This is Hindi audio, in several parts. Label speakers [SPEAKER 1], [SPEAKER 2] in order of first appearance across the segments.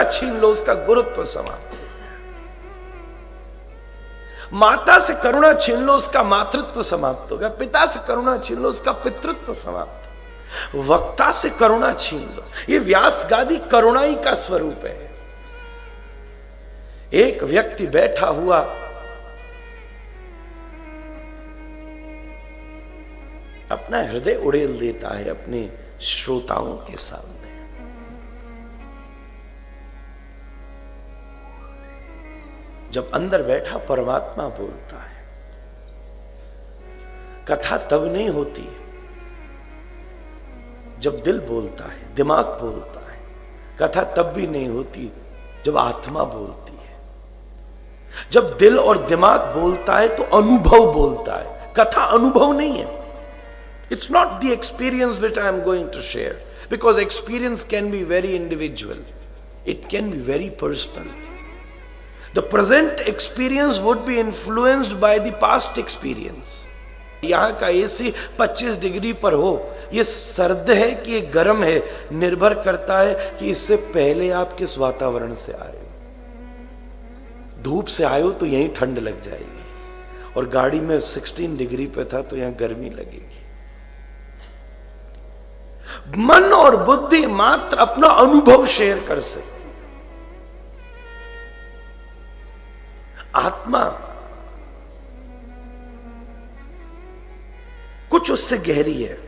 [SPEAKER 1] छीन लो, उसका गुरुत्व समाप्त हो गया। माता से करुणा छीन लो, उसका मातृत्व समाप्त हो गया। पिता से करुणा छीन लो, उसका पितृत्व समाप्त। वक्ता से करुणा छीन लो, ये व्यास गादी करुणा ही का स्वरूप है। एक व्यक्ति बैठा हुआ अपना हृदय उड़ेल देता है अपने श्रोताओं के सामने। जब अंदर बैठा परमात्मा बोलता है, कथा तब नहीं होती जब दिल बोलता है, दिमाग बोलता है। कथा तब भी नहीं होती जब आत्मा बोलती है। जब दिल और दिमाग बोलता है तो अनुभव बोलता है, कथा अनुभव नहीं है। It's not the experience which I am going to share, because experience can be very individual. It can be very personal. The present experience would be influenced by the past experience. यहाँ का एसी 25 डिग्री पर हो, ये सर्द है कि ये गर्म है, निर्भर करता है कि इससे पहले आप किस वातावरण से आए हो। धूप से आए हो तो यहीं ठंड लग जाएगी, और गाड़ी में 16 डिग्री पे था तो यहाँ गर्मी लगेगी। मन और बुद्धि मात्र अपना अनुभव शेयर कर सकती, आत्मा कुछ उससे गहरी है,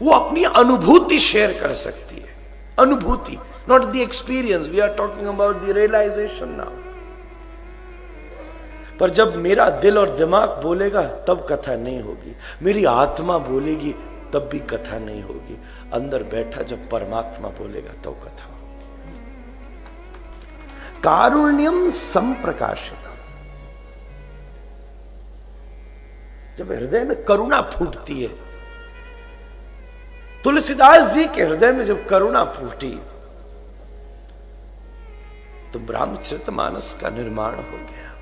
[SPEAKER 1] वो अपनी अनुभूति शेयर कर सकती है। अनुभूति, not the experience, we are talking about the realisation now. पर जब मेरा दिल और दिमाग बोलेगा तब कथा नहीं होगी, मेरी आत्मा बोलेगी तब भी कथा नहीं होगी। अंदर बैठा जब परमात्मा बोलेगा तब कथा होगी। कारुण्यम संप्रकाशितम, जब हृदय में करुणा फूटती है, तुलसीदास जी के हृदय में जब करुणा फूटी तो रामचरितमानस का निर्माण हो गया।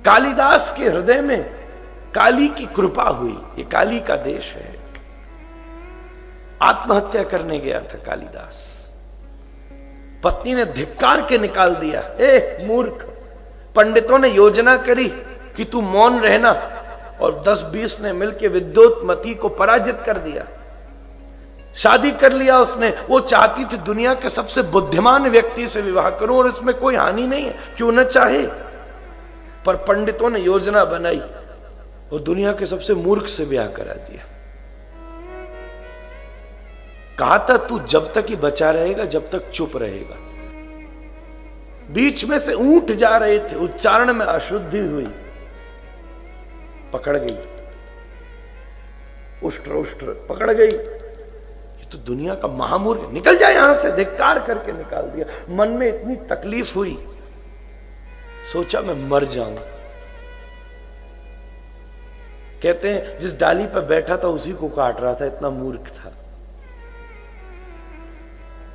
[SPEAKER 1] कालिदास के हृदय में काली की कृपा हुई, ये काली का देश है। आत्महत्या करने गया था कालिदास, पत्नी ने धिक्कार के निकाल दिया, ए मूर्ख, पंडितों ने योजना करी कि तू मौन रहना, और 10-20 ने मिलकर विद्योतमती को पराजित कर दिया। शादी कर लिया उसने, वो चाहती थी दुनिया के सबसे बुद्धिमान व्यक्ति से विवाह करूं और इसमें कोई हानि नहीं है, क्यों न चाहे। पर पंडितों ने योजना बनाई और दुनिया के सबसे मूर्ख से ब्याह करा दिया। कहा था तू जब तक ही बचा रहेगा जब तक चुप रहेगा। बीच में से ऊंट जा रहे थे, उच्चारण में अशुद्धि हुई, पकड़ गई, उष्ट्र उष्ट्र पकड़ गई। ये तो दुनिया का महामूर्ख, निकल जाए यहां से, धिक्कार करके निकाल दिया। मन में इतनी तकलीफ हुई, सोचा मैं मर जाऊं। कहते हैं जिस डाली पर बैठा था उसी को काट रहा था, इतना मूर्ख था।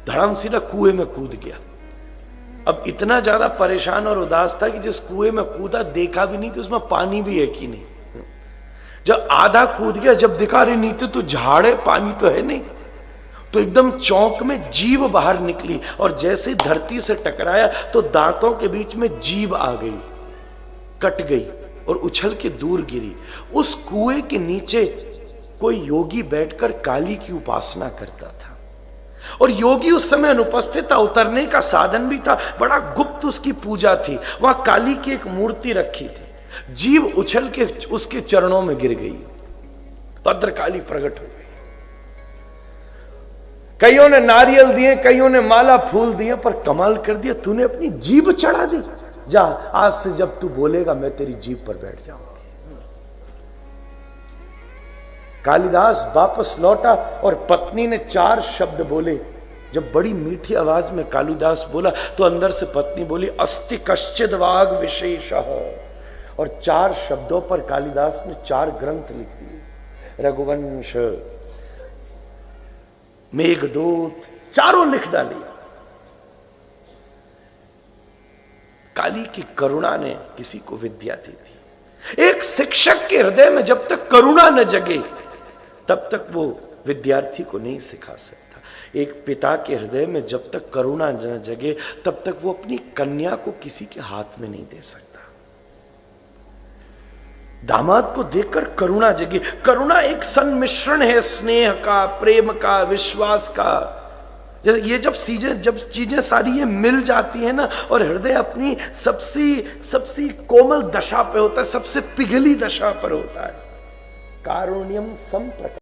[SPEAKER 1] धड़ाम सीधा कुएं में कूद गया। अब इतना ज्यादा परेशान और उदास था कि जिस कुएं में कूदा देखा भी नहीं कि उसमें पानी भी है कि नहीं। जब आधा कूद गया, जब दिखा रही नीचे तो झाड़ है, पानी तो है नहीं, तो एकदम चौंक में जीभ बाहर निकली, और जैसे धरती से टकराया तो दांतों के बीच में जीभ आ गई, कट गई और उछल के दूर गिरी। उस कुएं के नीचे कोई योगी बैठकर काली की उपासना करता था, और योगी उस समय अनुपस्थित था, उतरने का साधन भी था, बड़ा गुप्त उसकी पूजा थी। वहां काली की एक मूर्ति रखी थी, जीव उछल के उसके चरणों में गिर गई, भद्रकाली प्रकट हो गई। कईयों ने नारियल दिए, कईयों ने माला फूल दिए, पर कमाल कर दिया, तूने अपनी जीभ चढ़ा दी। जा, आज से जब तू बोलेगा मैं तेरी जीभ पर बैठ जाऊंगी। कालिदास वापस लौटा और पत्नी ने 4 शब्द बोले। जब बड़ी मीठी आवाज में कालिदास बोला तो अंदर से पत्नी बोली, अस्ति कश्चिद वाग विशेषः, और 4 शब्दों पर कालिदास ने 4 ग्रंथ लिख दिए। रघुवंश, मेघदूत, चारों लिख डाली। काली की करुणा ने किसी को विद्या दी थी। एक शिक्षक के हृदय में जब तक करुणा न जगे तब तक वो विद्यार्थी को नहीं सिखा सकता। एक पिता के हृदय में जब तक करुणा न जगे तब तक वो अपनी कन्या को किसी के हाथ में नहीं दे सकता। दामाद को देखकर करुणा जगी। करुणा एक संमिश्रण है स्नेह का, प्रेम का, विश्वास का। ये जब चीजें सारी ये मिल जाती है ना, और हृदय अपनी सबसे कोमल दशा पे होता है, सबसे पिघली दशा पर होता है। कारुण्यम संप्रकट